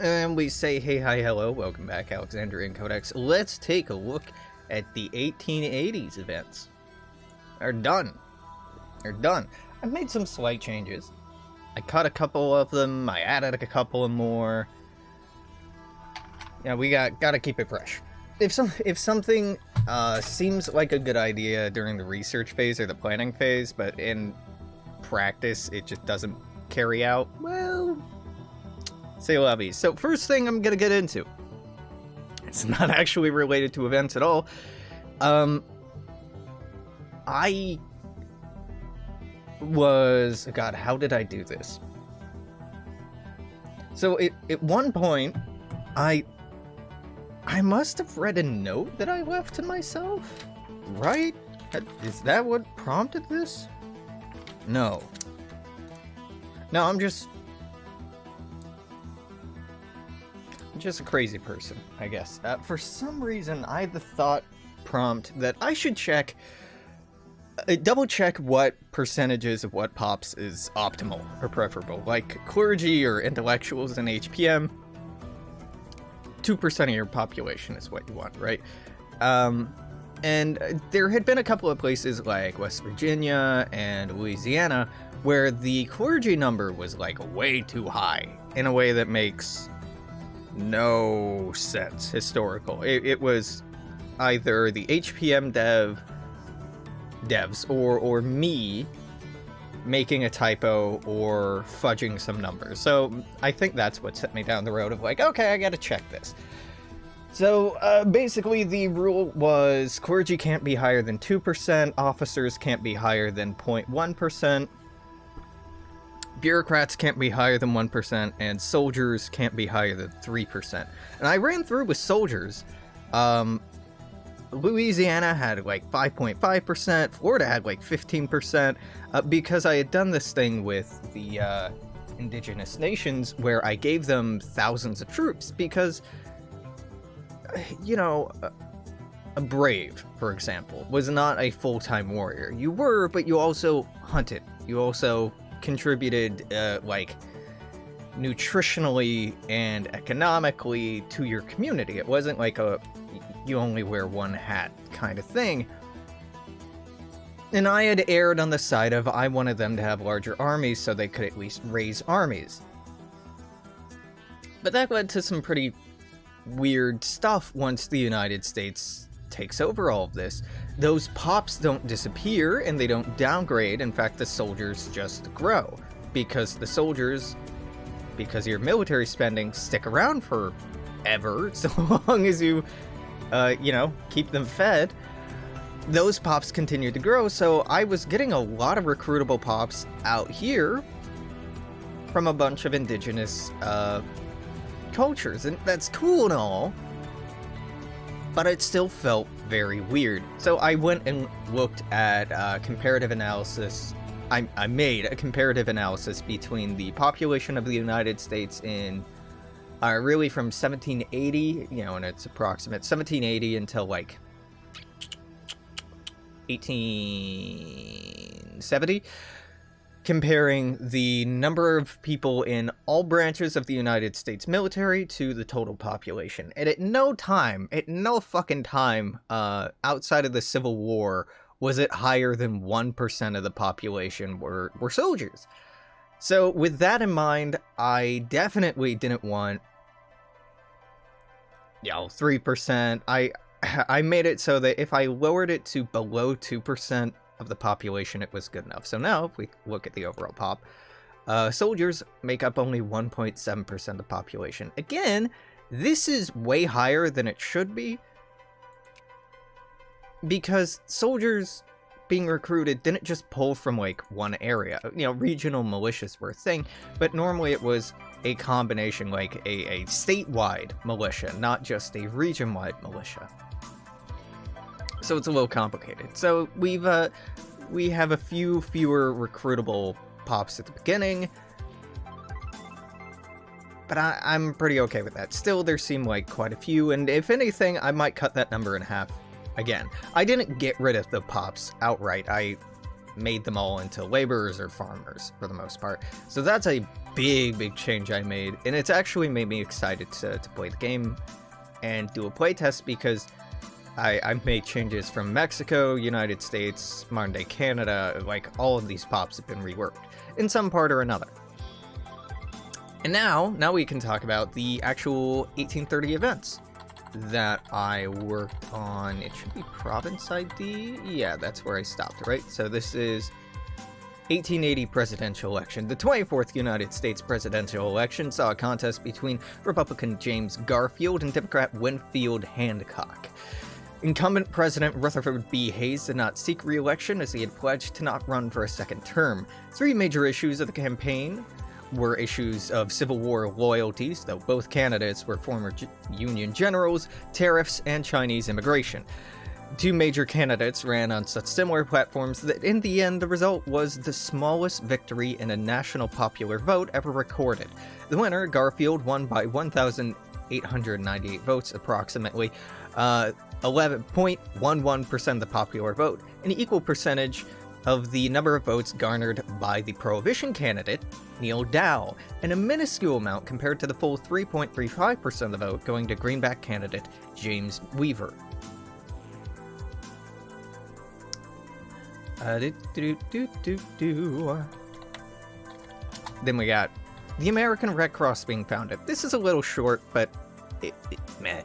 And we say hey, hi, hello, welcome back, Alexandrian Codex. Let's take a look at the 1880s events. They're done. They're done. I've made some slight changes. I cut a couple of them, I added a couple of more. Yeah, we gotta keep it fresh. If something seems like a good idea during the research phase or the planning phase, but in practice it just doesn't carry out, well, say la vie. So first thing I'm gonna get into, it's not actually related to events at all. I was, God, how did I do this? So at one point, I must have read a note that I left to myself, right? Is that what prompted this? No, I'm just a crazy person, I guess. For some reason, I had the thought prompt that I should check, double check what percentages of what pops is optimal or preferable. Like clergy or intellectuals in HPM, 2% of your population is what you want, right? And there had been a couple of places like West Virginia and Louisiana where the clergy number was like way too high in a way that makes no sense historical. It was either the HPM devs or me making a typo or fudging some numbers. So I think that's what set me down the road of like, okay, I gotta check this. So basically the rule was clergy can't be higher than 2%, officers can't be higher than 0.1%, bureaucrats can't be higher than 1%, and soldiers can't be higher than 3%. And I ran through with soldiers. Louisiana had like 5.5%, Florida had like 15%, because I had done this thing with the indigenous nations where I gave them thousands of troops because, you know, a brave, for example, was not a full-time warrior. You were, but you also hunted. You also contributed, like, nutritionally and economically to your community. It wasn't like a you only wear one hat kind of thing. And I had erred on the side of I wanted them to have larger armies so they could at least raise armies. But that led to some pretty weird stuff once the United States takes over all of this. Those pops don't disappear and they don't downgrade. In fact, the soldiers just grow because the soldiers, because of your military spending, stick around forever so long as you keep them fed. Those pops continue to grow, so I was getting a lot of recruitable pops out here from a bunch of indigenous cultures, and that's cool and all, but it still felt very weird. So I went and looked at comparative analysis. I made a comparative analysis between the population of the United States in really from 1780, and it's approximate 1780 until like 1870, comparing the number of people in all branches of the United States military to the total population. And at no fucking time, outside of the Civil War, was it higher than 1% of the population were soldiers. So with that in mind, I definitely didn't want 3%. I made it so that if I lowered it to below 2% of the population, it was good enough. So now, if we look at the overall pop, soldiers make up only 1.7% of the population. Again, this is way higher than it should be, because soldiers being recruited didn't just pull from like one area. Regional militias were a thing, but normally it was a combination, like a statewide militia, not just a region-wide militia. So it's a little complicated. So we have a few fewer recruitable pops at the beginning, but I'm pretty okay with that. Still, there seem like quite a few, and if anything, I might cut that number in half again. I didn't get rid of the pops outright. I made them all into laborers or farmers for the most part. So that's a big change I made, and it's actually made me excited to play the game and do a playtest, because I've made changes from Mexico, United States, modern day Canada. Like, all of these pops have been reworked in some part or another. And now we can talk about the actual 1830 events that I worked on. It should be Province ID. Yeah, that's where I stopped, right? So this is 1880 presidential election. The 24th United States presidential election saw a contest between Republican James Garfield and Democrat Winfield Hancock. Incumbent President Rutherford B. Hayes did not seek re-election, as he had pledged to not run for a second term. Three major issues of the campaign were issues of Civil War loyalties, though both candidates were former Union generals, tariffs, and Chinese immigration. Two major candidates ran on such similar platforms that in the end the result was the smallest victory in a national popular vote ever recorded. The winner, Garfield, won by 1,898 votes, approximately 11.11% of the popular vote, an equal percentage of the number of votes garnered by the Prohibition candidate, Neil Dow, and a minuscule amount compared to the full 3.35% of the vote going to Greenback candidate James Weaver. Then we got the American Red Cross being founded. This is a little short, but meh.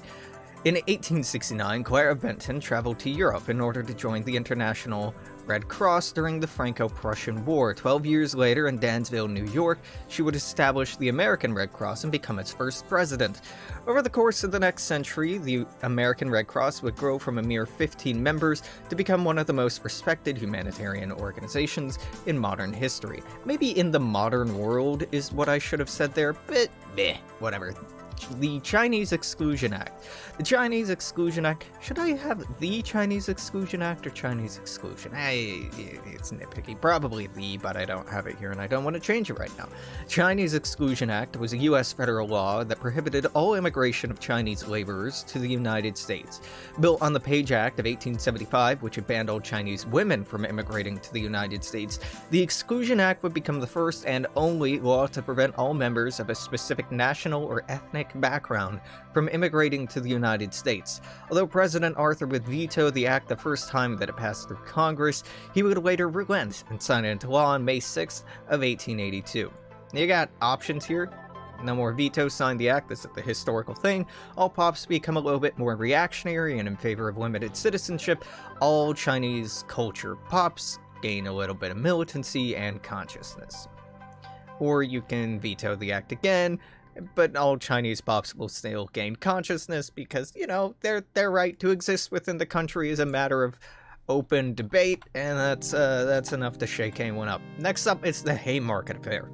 In 1869, Clara Benton traveled to Europe in order to join the International Red Cross during the Franco-Prussian War. 12 years later, in Dansville, New York, she would establish the American Red Cross and become its first president. Over the course of the next century, the American Red Cross would grow from a mere 15 members to become one of the most respected humanitarian organizations in modern history. Maybe in the modern world is what I should have said there, but meh, whatever. The Chinese Exclusion Act. The Chinese Exclusion Act. Should I have the Chinese Exclusion Act or Chinese Exclusion? It's nitpicky. Probably the, but I don't have it here and I don't want to change it right now. Chinese Exclusion Act was a U.S. federal law that prohibited all immigration of Chinese laborers to the United States. Built on the Page Act of 1875, which had banned all Chinese women from immigrating to the United States, the Exclusion Act would become the first and only law to prevent all members of a specific national or ethnic background from immigrating to the United States. Although President Arthur would veto the act the first time that it passed through Congress, he would later relent and sign it into law on May 6th of 1882. You got options here. No more vetoes, sign the act. This is the historical thing. All pops become a little bit more reactionary and in favor of limited citizenship. All Chinese culture pops gain a little bit of militancy and consciousness. Or you can veto the act again, but all Chinese pops will still gain consciousness because, you know, their right to exist within the country is a matter of open debate, and that's enough to shake anyone up. Next up, it's the Haymarket Affair.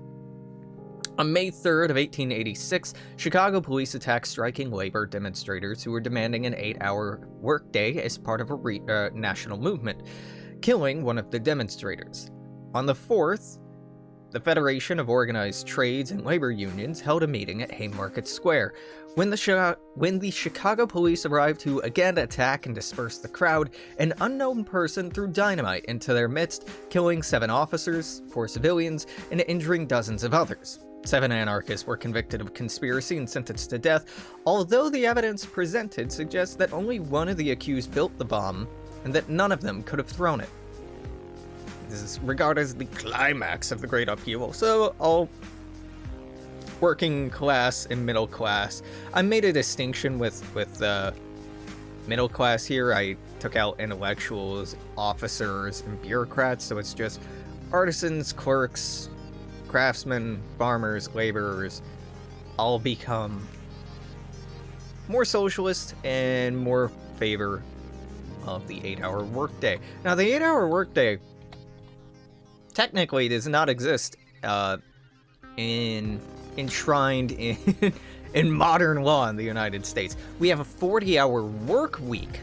On May 3rd of 1886, Chicago police attacked striking labor demonstrators who were demanding an 8-hour workday as part of a national movement, killing one of the demonstrators. On the 4th, the Federation of Organized Trades and Labor Unions held a meeting at Haymarket Square. When the Chicago police arrived to again attack and disperse the crowd, an unknown person threw dynamite into their midst, killing 7 officers, 4 civilians, and injuring dozens of others. 7 anarchists were convicted of conspiracy and sentenced to death, although the evidence presented suggests that only one of the accused built the bomb, and that none of them could have thrown it. This is regarded as the climax of the Great Upheaval, so all working class and middle class. I made a distinction with middle class here. I took out intellectuals, officers, and bureaucrats, so it's just artisans, clerks, craftsmen, farmers, laborers, all become more socialist and more favor of the 8-hour workday. Now, the 8-hour workday technically does not exist enshrined in modern law in the United States. We have a 40-hour work week,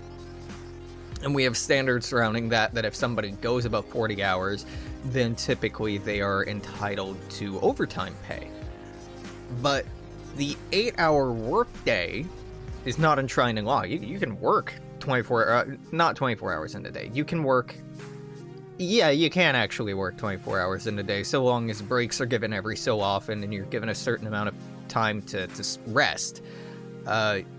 and we have standards surrounding that if somebody goes above 40 hours, then typically they are entitled to overtime pay. But the 8-hour workday is not enshrined in law. You can work not 24 hours in a day. You can work Yeah, you can actually work 24 hours in a day, so long as breaks are given every so often and you're given a certain amount of time to rest.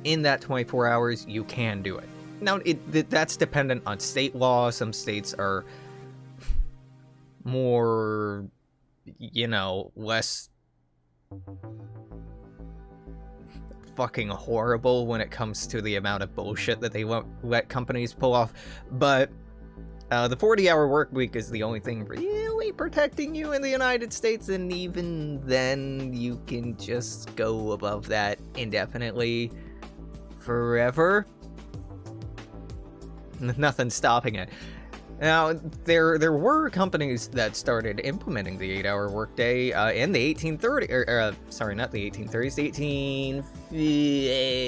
In that 24 hours, you can do it. Now, that's dependent on state law. Some states are more, less fucking horrible when it comes to the amount of bullshit that they won't let companies pull off. But the 40-hour work week is the only thing really protecting you in the United States, and even then, you can just go above that indefinitely forever. Nothing's stopping it. Now, there were companies that started implementing the 8-hour workday in the 1830s, not the 1830s, the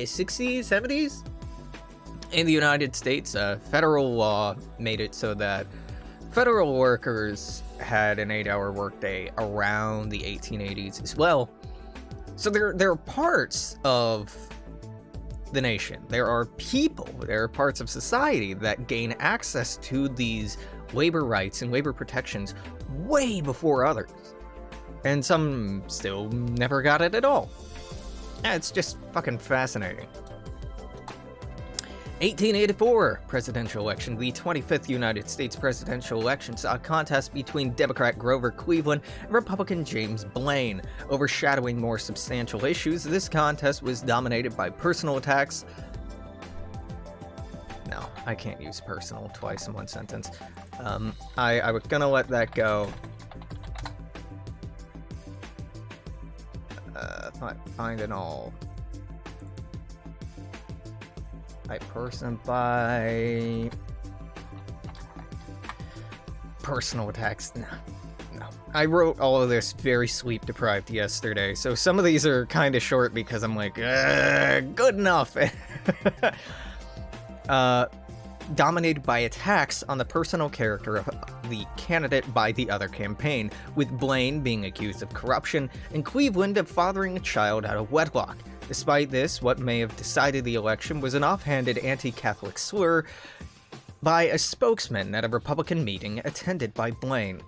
1860s, 70s? In the United States, federal law made it so that federal workers had an 8-hour workday around the 1880s as well. So there are parts of the nation, there are parts of society that gain access to these labor rights and labor protections way before others. And some still never got it at all. Yeah, it's just fucking fascinating. 1884 presidential election. The 25th United States presidential election saw a contest between Democrat Grover Cleveland and Republican James Blaine. Overshadowing more substantial issues, this contest was dominated by personal attacks. No, I can't use personal twice in one sentence. I was gonna let that go. Find an all. By personal attacks. No. I wrote all of this very sleep deprived yesterday, so some of these are kind of short because I'm like, good enough. Dominated by attacks on the personal character of the candidate by the other campaign, with Blaine being accused of corruption and Cleveland of fathering a child out of wedlock. Despite this, what may have decided the election was an offhanded anti-Catholic slur by a spokesman at a Republican meeting attended by Blaine.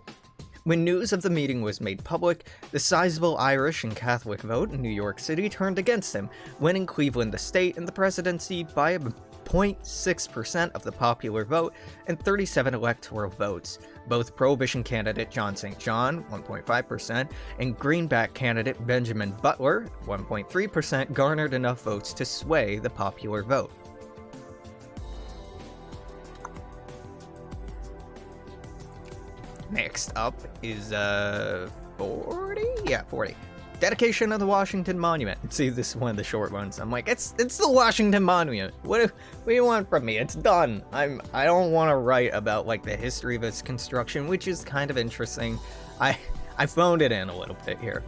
When news of the meeting was made public, the sizable Irish and Catholic vote in New York City turned against him, winning Cleveland the state and the presidency by 0.6% of the popular vote and 37 electoral votes. Both Prohibition candidate John St. John, 1.5%, and Greenback candidate Benjamin Butler, 1.3%, garnered enough votes to sway the popular vote. Next up is 40? Yeah, 40. Dedication of the Washington Monument. See, this is one of the short ones. I'm like, it's the Washington Monument. What do you want from me? It's done. I don't want to write about like the history of its construction, which is kind of interesting. I phoned it in a little bit here.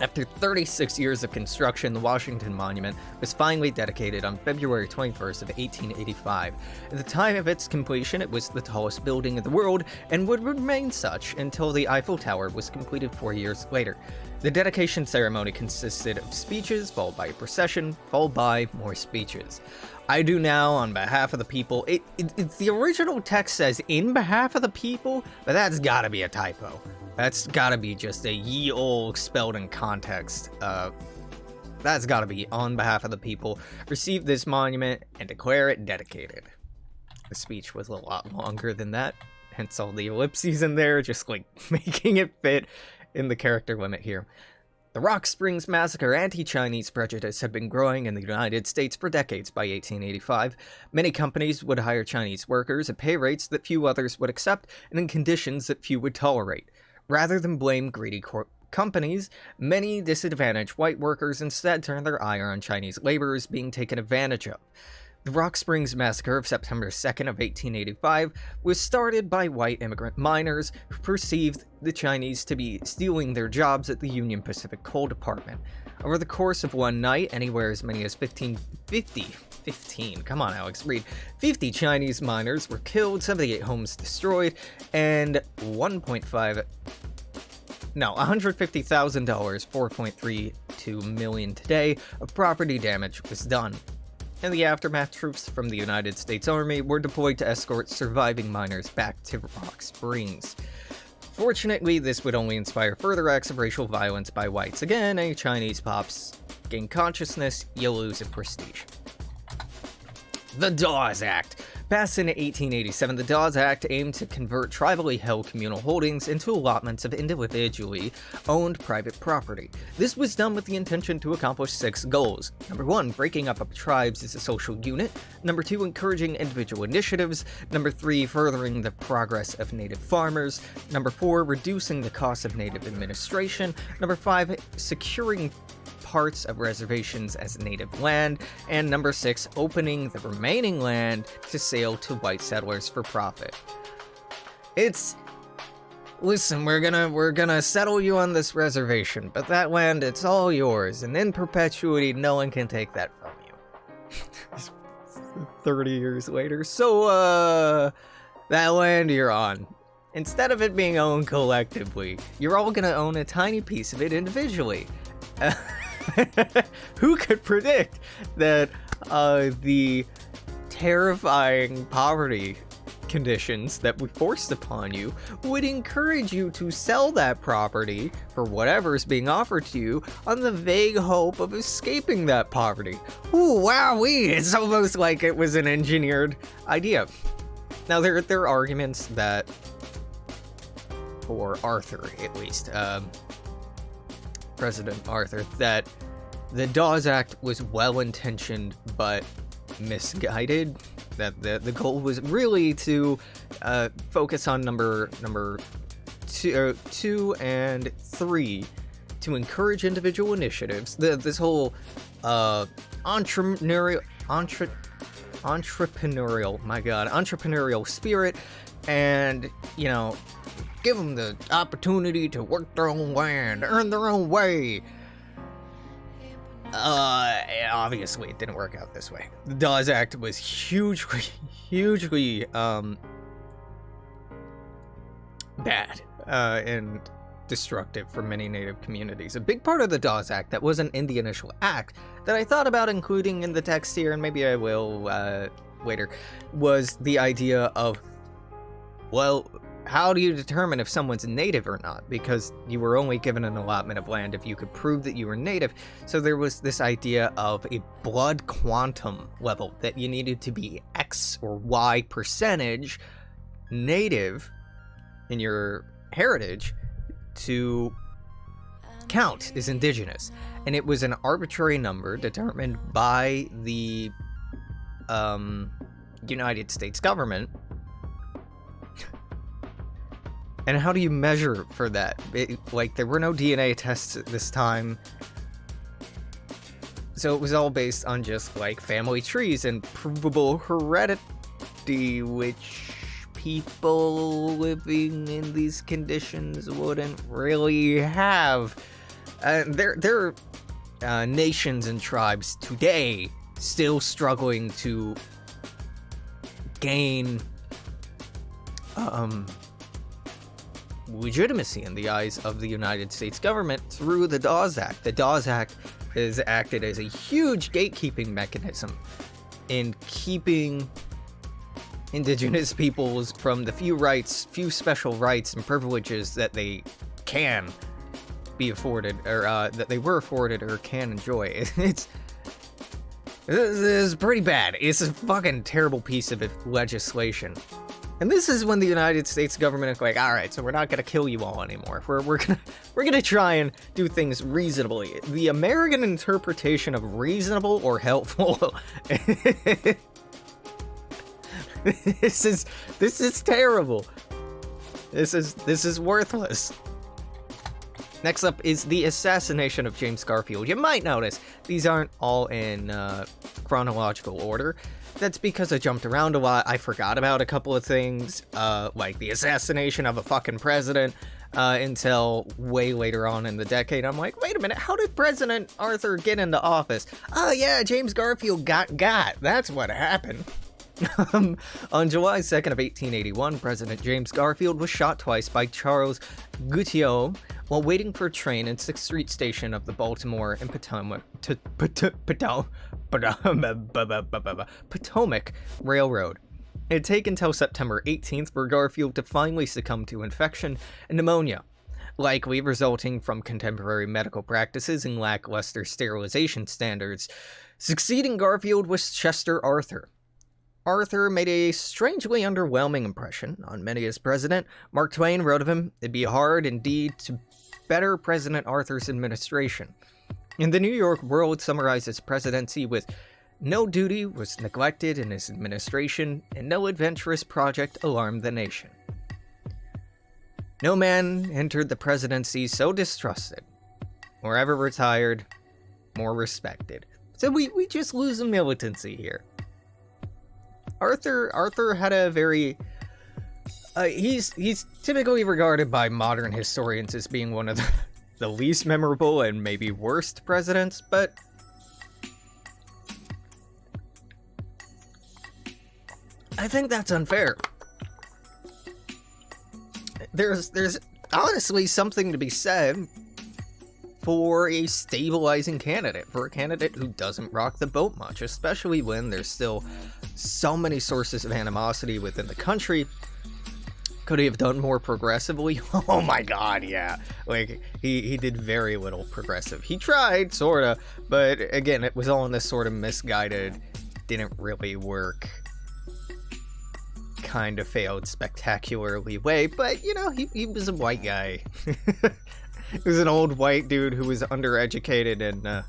After 36 years of construction, the Washington Monument was finally dedicated on February 21st of 1885. At the time of its completion, it was the tallest building in the world and would remain such until the Eiffel Tower was completed 4 years later. The dedication ceremony consisted of speeches, followed by a procession, followed by more speeches. I do now on behalf of the people. It's the original text says in behalf of the people, but that's gotta be a typo. That's gotta be just a ye olde spelled in context. That's gotta be on behalf of the people. Receive this monument and declare it dedicated. The speech was a lot longer than that, hence all the ellipses in there, just like making it fit in the character limit here. The Rock Springs Massacre. Anti-Chinese prejudice had been growing in the United States for decades by 1885. Many companies would hire Chinese workers at pay rates that few others would accept and in conditions that few would tolerate. Rather than blame greedy companies, many disadvantaged white workers instead turned their ire on Chinese laborers being taken advantage of. The Rock Springs Massacre of September 2nd of 1885 was started by white immigrant miners who perceived the Chinese to be stealing their jobs at the Union Pacific Coal Department. Over the course of one night, anywhere as many as 50 Chinese miners were killed, 78 homes destroyed, and $150,000, $4.32 million today, of property damage was done. In the aftermath, troops from the United States Army were deployed to escort surviving miners back to Rock Springs. Fortunately, this would only inspire further acts of racial violence by whites. Again, any Chinese pops gain consciousness, you lose in prestige. The Dawes Act. Passed in 1887, the Dawes Act aimed to convert tribally held communal holdings into allotments of individually owned private property. This was done with the intention to accomplish 6 goals. Number 1, breaking up tribes as a social unit. Number 2, encouraging individual initiatives. Number 3, furthering the progress of native farmers. Number 4, reducing the cost of native administration. Number 5, securing parts of reservations as native land, and number 6, opening the remaining land to sale to white settlers for profit. Listen, we're gonna settle you on this reservation, but that land, it's all yours, and in perpetuity, no one can take that from you. 30 years later, so, that land you're on, instead of it being owned collectively, you're all gonna own a tiny piece of it individually. Who could predict that the terrifying poverty conditions that we forced upon you would encourage you to sell that property for whatever's being offered to you on the vague hope of escaping that poverty? Ooh, wowee! It's almost like it was an engineered idea. Now, there are arguments that, for Arthur at least, President Arthur, that the Dawes Act was well-intentioned but misguided, that the goal was really to focus on number 2 and 3 to encourage individual initiatives. This whole entrepreneurial spirit, and, you know, give them the opportunity to work their own land, earn their own way. Obviously it didn't work out this way. The Dawes Act was hugely bad and destructive for many native communities. A big part of the Dawes Act that wasn't in the initial act that I thought about including in the text here, and maybe I will later, was the idea of, well, how do you determine if someone's native or not? Because you were only given an allotment of land if you could prove that you were native. So there was this idea of a blood quantum level, that you needed to be X or Y percentage native in your heritage to count as indigenous. And it was an arbitrary number determined by the United States government. And how do you measure for that? Like, there were no DNA tests at this time. So it was all based on just, like, family trees and provable heredity, which people living in these conditions wouldn't really have. There are nations and tribes today still struggling to gain legitimacy in the eyes of the United States government through the Dawes Act. The Dawes Act has acted as a huge gatekeeping mechanism in keeping indigenous peoples from the few special rights and privileges that they can be afforded, or that they were afforded or can enjoy. It's pretty bad. It's a fucking terrible piece of legislation. And this is when the United States government is like, all right, so we're not gonna kill you all anymore. We're gonna try and do things reasonably. The American interpretation of reasonable or helpful. This is terrible. This is worthless. Next up is the assassination of James Garfield. You might notice these aren't all in chronological order. That's because I jumped around a lot. I forgot about a couple of things, like the assassination of a fucking president, until way later on in the decade. I'm like, wait a minute, how did President Arthur get into office? Oh yeah, James Garfield got. That's what happened. On July 2nd of 1881, President James Garfield was shot twice by Charles Gutiot while Potomac Railroad. It'd take until September 18th for Garfield to finally succumb to infection and pneumonia, likely resulting from contemporary medical practices and lackluster sterilization standards. Succeeding Garfield was Chester Arthur. Arthur made a strangely underwhelming impression on many as president. Mark Twain wrote of him, "It'd be hard indeed to better President Arthur's administration." In the New York World summarized his presidency with, "No duty was neglected in his administration, and no adventurous project alarmed the nation." No man entered the presidency so distrusted, or ever retired more respected. So we just lose the militancy here. Arthur had a very... he's typically regarded by modern historians as being one of the least memorable and maybe worst presidents, but I think that's unfair. There's honestly something to be said for a stabilizing candidate, for a candidate who doesn't rock the boat much, especially when there's still so many sources of animosity within the country. Could he have done more progressively? Oh my god, yeah. Like, he did very little progressive. He tried, sorta, but again, it was all in this sort of misguided, didn't really work, kind of failed spectacularly way, but, you know, he was a white guy. He was an old white dude who was undereducated and,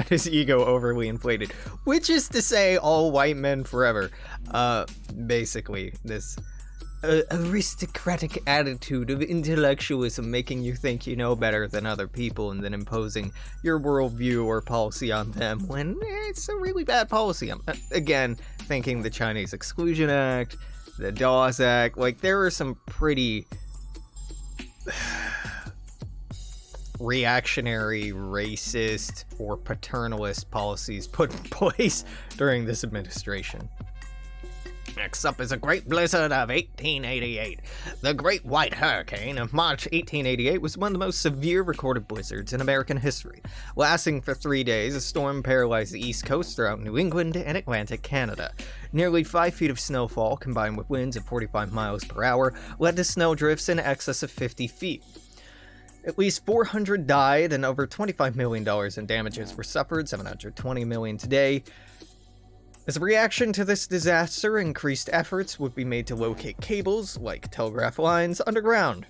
his ego overly inflated. Which is to say, all white men forever. Basically, this aristocratic attitude of intellectualism making you think you know better than other people and then imposing your worldview or policy on them when it's a really bad policy. Again, thinking the Chinese Exclusion Act, the Dawes Act, like there are some pretty reactionary, racist, or paternalist policies put in place during this administration. Next up is a great blizzard of 1888. The Great White Hurricane of March 1888 was one of the most severe recorded blizzards in American history. Lasting for 3 days, the storm paralyzed the East Coast throughout New England and Atlantic Canada. Nearly 5 feet of snowfall, combined with winds of 45 miles per hour, led to snowdrifts in excess of 50 feet. At least 400 died and over $25 million in damages were suffered, $720 million today. As a reaction to this disaster, increased efforts would be made to locate cables, like telegraph lines, underground,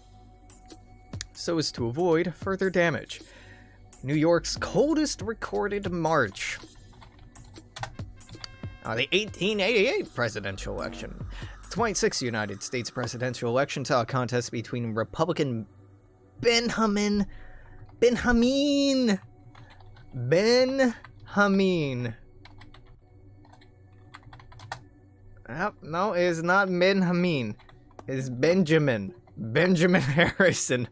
so as to avoid further damage. New York's coldest recorded March. The 1888 presidential election. The 26th United States presidential election saw a contest between Republican Benjamin. No, it is not Benjamin. It is Benjamin Harrison.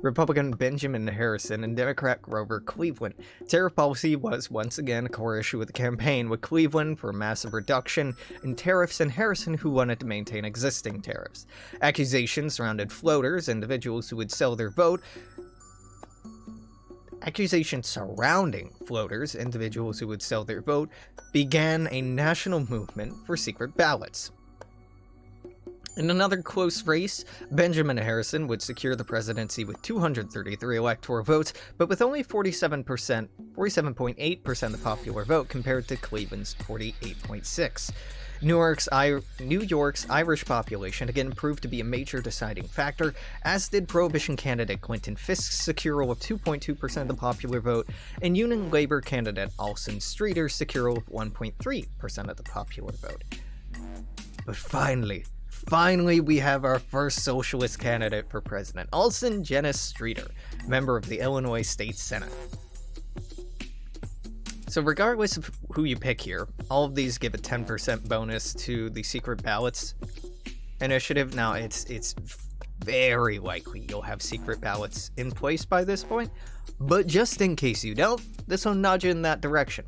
Republican Benjamin Harrison and Democrat Grover Cleveland. Tariff policy was once again a core issue with the campaign, with Cleveland for a massive reduction in tariffs and Harrison who wanted to maintain existing tariffs. Accusations surrounded floaters, individuals who would sell their vote. Accusations surrounding floaters, individuals who would sell their vote, began a national movement for secret ballots. In another close race, Benjamin Harrison would secure the presidency with 233 electoral votes, but with only 47.8% of the popular vote compared to Cleveland's 48.6%. New York's Irish population again proved to be a major deciding factor, as did Prohibition candidate Clinton Fisk's secural of 2.2% of the popular vote, and Union Labor candidate Alson Streeter's secural of 1.3% of the popular vote. But finally, we have our first socialist candidate for president, Alson Jenness Streeter, member of the Illinois State Senate. So regardless of who you pick here, all of these give a 10% bonus to the secret ballots initiative. Now, it's very likely you'll have secret ballots in place by this point, but just in case you don't, this will nudge in that direction.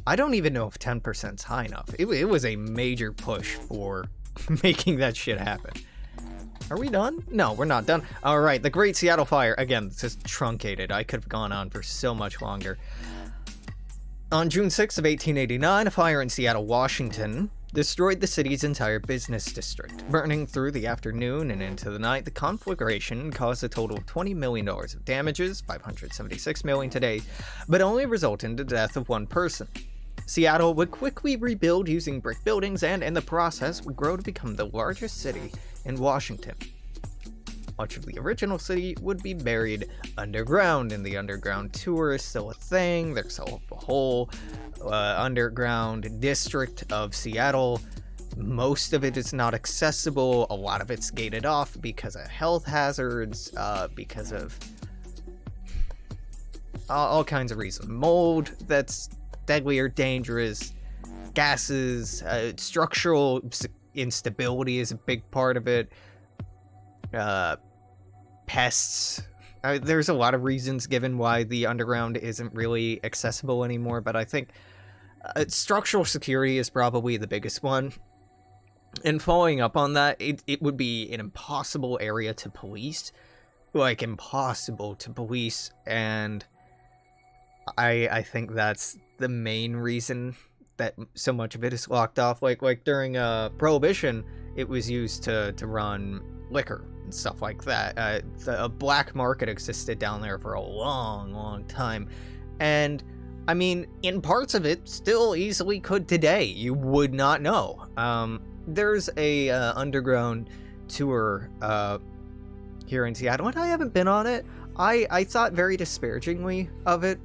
I don't even know if 10% is high enough. It was a major push for making that shit happen. Are we done? No, we're not done. All right, the Great Seattle Fire. Again, this is truncated. I could have gone on for so much longer. On June 6th of 1889, a fire in Seattle, Washington, destroyed the city's entire business district. Burning through the afternoon and into the night, the conflagration caused a total of $20 million of damages, $576 million today, but only resulted in the death of one person. Seattle would quickly rebuild using brick buildings and, in the process, would grow to become the largest city in Washington. Much of the original city would be buried underground, and the underground tour is still a thing. There's a whole underground district of Seattle. Most of it is not accessible. A lot of it's gated off because of health hazards, because of all kinds of reasons. Mold that's deadly or dangerous, gases, structural instability is a big part of it. Pests. There's a lot of reasons given why the underground isn't really accessible anymore, but I think structural security is probably the biggest one. And following up on that, it would be an impossible area to police. Like, impossible to police, and I think that's the main reason that so much of it is locked off. Like during Prohibition, it was used to run liquor and stuff like that. A black market existed down there for a long time, and I mean, in parts of it, still easily could today. You would not know. There's a underground tour here in Seattle, and I haven't been on it. I thought very disparagingly of it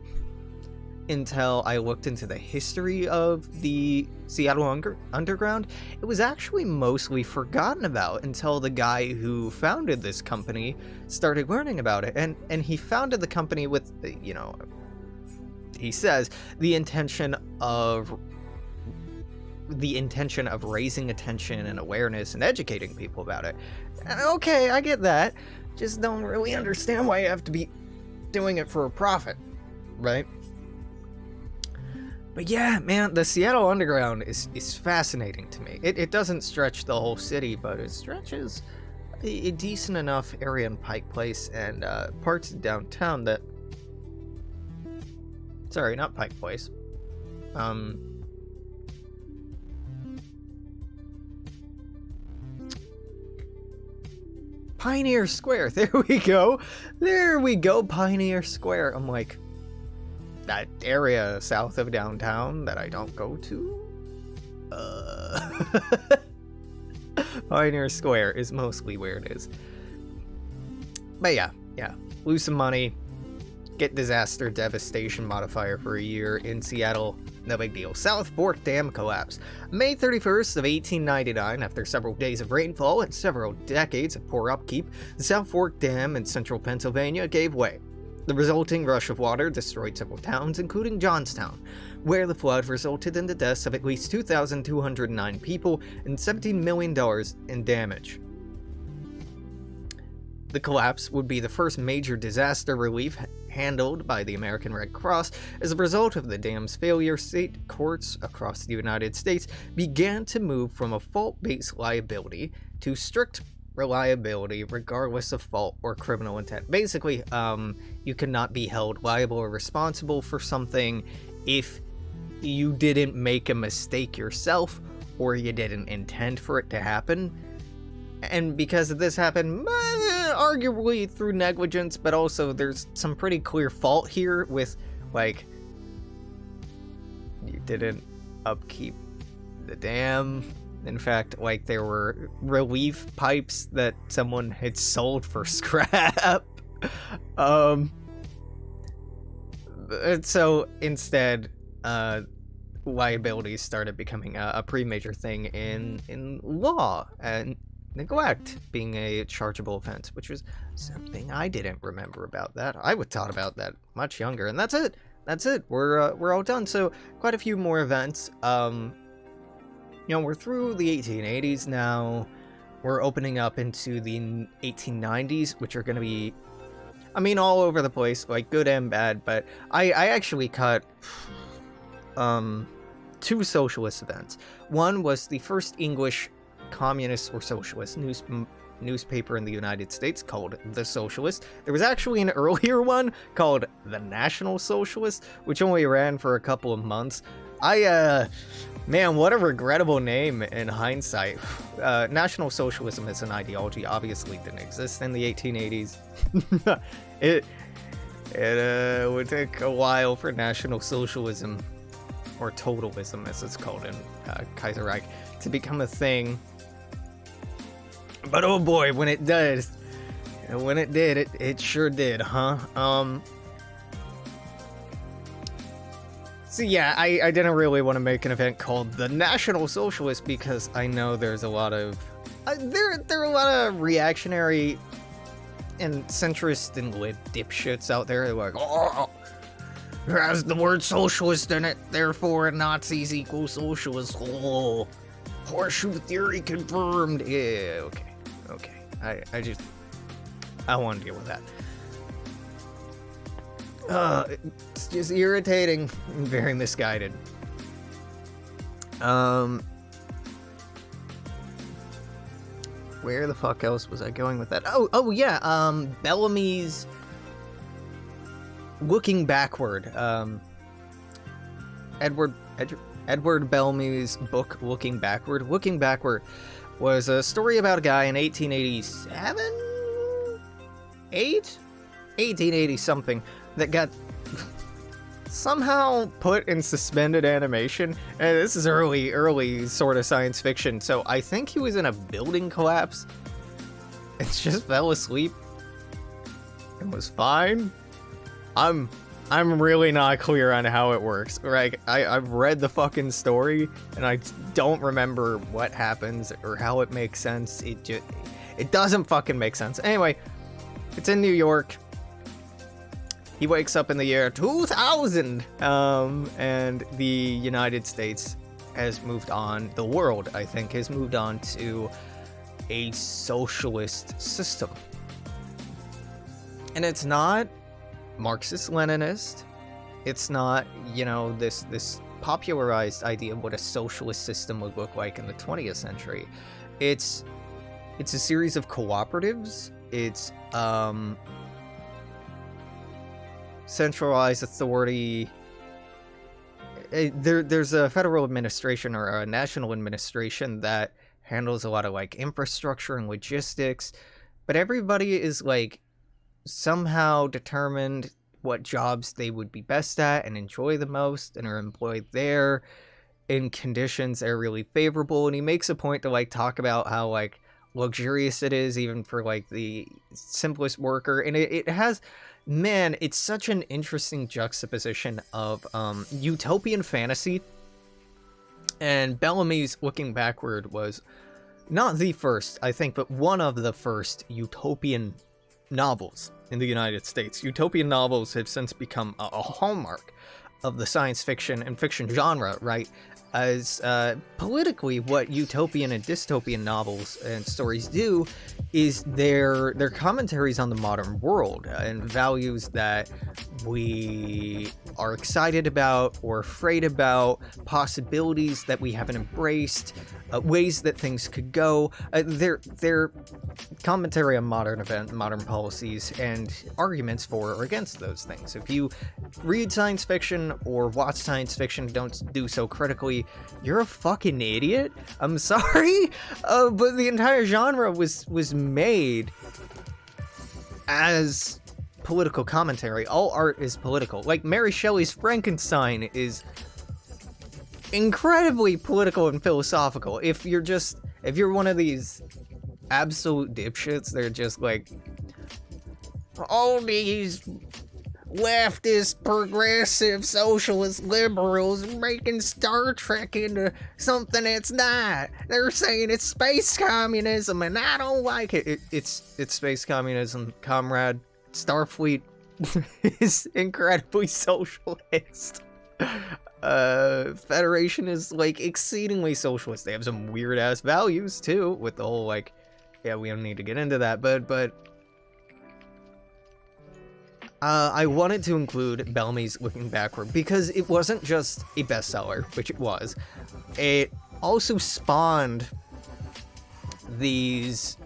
until I looked into the history of the Seattle Underground. It was actually mostly forgotten about until the guy who founded this company started learning about it. And he founded the company with, you know, he says, the intention of raising attention and awareness and educating people about it. Okay, I get that. Just don't really understand why you have to be doing it for a profit, right? But yeah, man, the Seattle Underground is fascinating to me. It doesn't stretch the whole city, but it stretches a decent enough area in Pike Place and parts of downtown that... Sorry, not Pike Place. Pioneer Square. There we go. There we go, Pioneer Square. I'm like, that area south of downtown that I don't go to? Pioneer Square is mostly where it is. But yeah. Lose some money. Get disaster devastation modifier for a year in Seattle. No big deal. South Fork Dam collapse. May 31st of 1899, after several days of rainfall and several decades of poor upkeep, the South Fork Dam in central Pennsylvania gave way. The resulting rush of water destroyed several towns, including Johnstown, where the flood resulted in the deaths of at least 2,209 people and $17 million in damage. The collapse would be the first major disaster relief handled by the American Red Cross. As a result of the dam's failure, state courts across the United States began to move from a fault-based liability to strict reliability regardless of fault or criminal intent. Basically, you cannot be held liable or responsible for something if you didn't make a mistake yourself or you didn't intend for it to happen. And because this happened, arguably through negligence, but also there's some pretty clear fault here with, like, you didn't upkeep the dam. In fact, like, there were relief pipes that someone had sold for scrap. So instead, liabilities started becoming a pretty major thing in law, and neglect being a chargeable offense, which was something I didn't remember about that. I would thought about that much younger, and that's it. We're all done. So quite a few more events. We're through the 1880s now. We're opening up into the 1890s, which are going to be, I mean, all over the place, like good and bad. But I actually cut two socialist events. One was the first English communist or socialist newspaper in the United States called The Socialist. There was actually an earlier one called The National Socialist, which only ran for a couple of months. Man, what a regrettable name in hindsight. National Socialism as an ideology obviously didn't exist in the 1880s. It would take a while for National Socialism, or Totalism as it's called in Kaiserreich, to become a thing. But oh boy, when it does, when it did, it sure did, huh? So yeah, I didn't really want to make an event called the National Socialist because I know there's a lot of there are a lot of reactionary and centrist and lib dipshits out there. They're like, oh, it has the word socialist in it, therefore Nazis equal socialists. Oh, horseshoe theory confirmed. Yeah, okay. I want to deal with that. It's just irritating and very misguided. Where the fuck else was I going with that? Oh yeah, Bellamy's Looking Backward. Edward Bellamy's book, Looking Backward. Looking Backward was a story about a guy in 1887? 1880 something, that got somehow put in suspended animation. And this is early sort of science fiction, so I think he was in a building collapse and just fell asleep and was fine. I'm really not clear on how it works. Like, I've read the fucking story and I don't remember what happens or how it makes sense. It doesn't fucking make sense. Anyway, it's in New York. He wakes up in the year 2000, and the United States has moved on, the world, I think, has moved on to a socialist system. And it's not Marxist-Leninist. It's not, this popularized idea of what a socialist system would look like in the 20th century. It's a series of cooperatives. It's, centralized authority. There's a federal administration or a national administration that handles a lot of like infrastructure and logistics, but everybody is like somehow determined what jobs they would be best at and enjoy the most and are employed there in conditions that are really favorable. And he makes a point to like talk about how like luxurious it is even for like the simplest worker. And it has, man, it's such an interesting juxtaposition of utopian fantasy. And Bellamy's Looking Backward was not the first, I think, but one of the first utopian novels in the United States. Utopian novels have since become a hallmark of the science fiction and fiction genre, right? As politically, what utopian and dystopian novels and stories do is their commentaries on the modern world and values that we are excited about or afraid about, possibilities that we haven't embraced, ways that things could go. Their commentary on modern policies and arguments for or against those things. If you read science fiction or watch science fiction, don't do so critically, you're a fucking idiot. I'm sorry, but the entire genre was made as political commentary. All art is political. Like Mary Shelley's Frankenstein is incredibly political and philosophical. If you're one of these absolute dipshits, they're just like, all these leftist, progressive, socialist liberals making Star Trek into something it's not. They're saying it's space communism, and I don't like it. It's space communism, comrade. Starfleet is incredibly socialist. Federation is like exceedingly socialist. They have some weird ass values too, with the whole like, yeah, we don't need to get into that, but I wanted to include Bellamy's Looking Backward because it wasn't just a bestseller, which it was. It also spawned these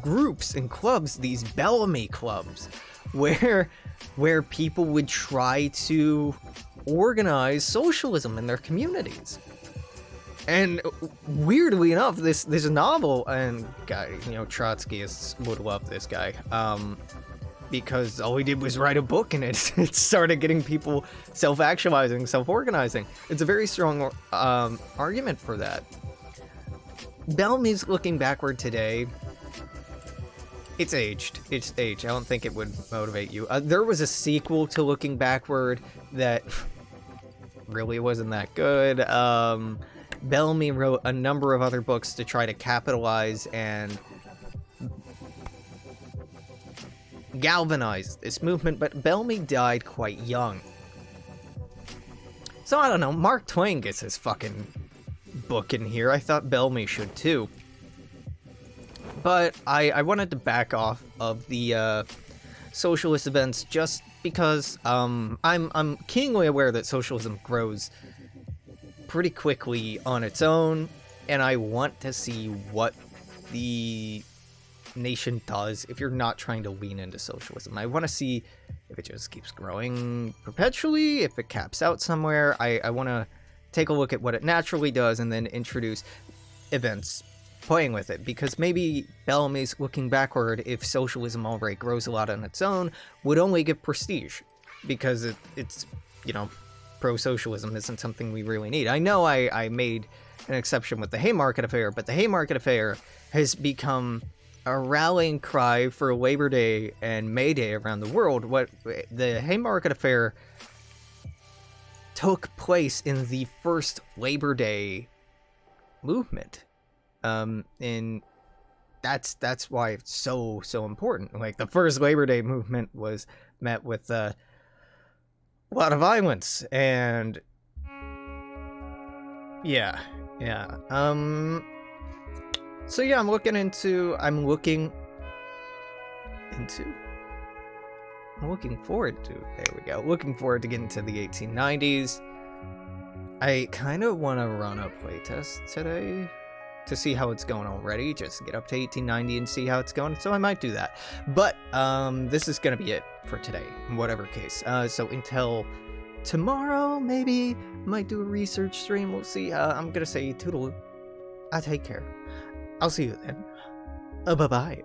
groups and clubs, these Bellamy clubs, where people would try to organize socialism in their communities. And weirdly enough, this novel, and guy, Trotskyists would love this guy, because all he did was write a book, and it started getting people self-actualizing, self-organizing. It's a very strong argument for that. Bellamy's looking backward today. It's aged. It's aged. I don't think it would motivate you. There was a sequel to Looking Backward that really wasn't that good. Bellamy wrote a number of other books to try to capitalize and galvanize this movement, but Bellamy died quite young. So I don't know, Mark Twain gets his fucking book in here. I thought Bellamy should too. But I wanted to back off of the socialist events just because I'm keenly aware that socialism grows pretty quickly on its own, and I want to see what the nation does if you're not trying to lean into socialism. I want to see if it just keeps growing perpetually, if it caps out somewhere. I want to take a look at what it naturally does and then introduce events playing with it, because maybe Bellamy's Looking Backward, if socialism already grows a lot on its own, would only give prestige, because it's pro-socialism isn't something we really need. I know I made an exception with the Haymarket Affair, but the Haymarket Affair has become a rallying cry for Labor Day and May Day around the world. What the Haymarket Affair took place in the first Labor Day movement, and that's why it's so important. Like, the first Labor Day movement was met with a lot of violence, and yeah. So yeah, I'm looking forward to getting to the 1890s. I kind of want to run a playtest today to see how it's going already, just to get up to 1890 and see how it's going, so I might do that. But this is gonna be it for today, in whatever case. So until tomorrow, maybe might do a research stream, we'll see. I'm gonna say toodaloo. Take care. I'll see you then. Bye-bye.